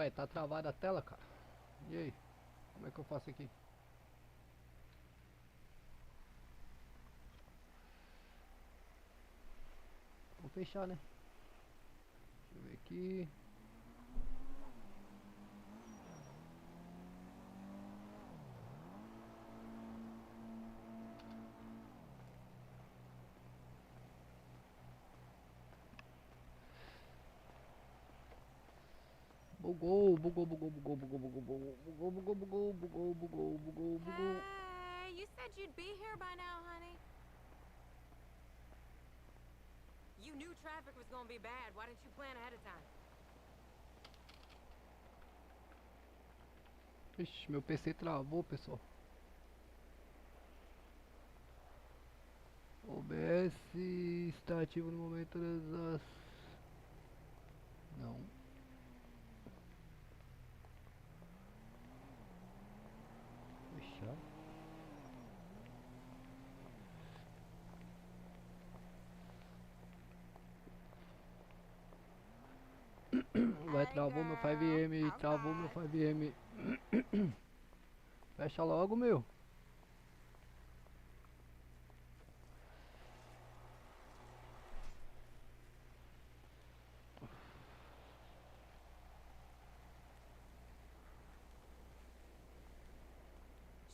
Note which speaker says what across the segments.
Speaker 1: Ué, tá travada a tela, cara. E aí? Como é que eu faço aqui? Vou fechar, né? Deixa eu ver aqui. Bugou, bugou, bugou, bugou, bugou, bugou, bugou, bugou, bugou, bugou, bugou, bugou, bugou, bugou.
Speaker 2: Hey, you said you'd be here by now, honey. You knew traffic was gonna be bad. Why didn't you plan ahead of time?
Speaker 1: Ixi, meu PC travou, pessoal. OBS está ativo no momento das... Não. Fechar. Vai,
Speaker 2: Hey,
Speaker 1: travou meu
Speaker 2: girl.
Speaker 1: 5M,
Speaker 2: How's
Speaker 1: travou meu
Speaker 2: that?
Speaker 1: 5M. Fecha logo, meu.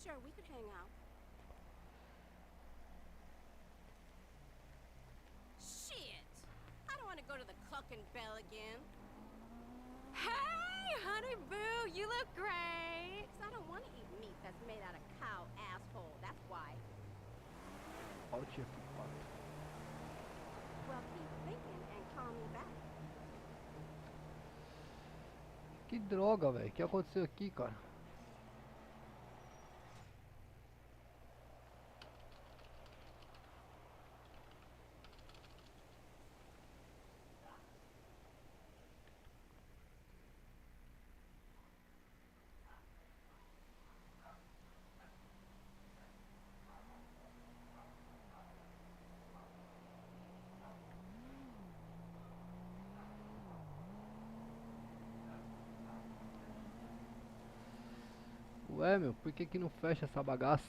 Speaker 2: Sure, we could hang out. Shit! I don't want to go to the Cluck and Bell again. Hey, honey boo, you look great. 'Cause I don't want to eat meat that's made out of cow asshole. That's why.
Speaker 1: Alt F4.
Speaker 2: Well, keep thinking and call me back.
Speaker 1: Que droga, velho. O que aconteceu aqui, cara? Ué, meu, por que que não fecha essa bagaça?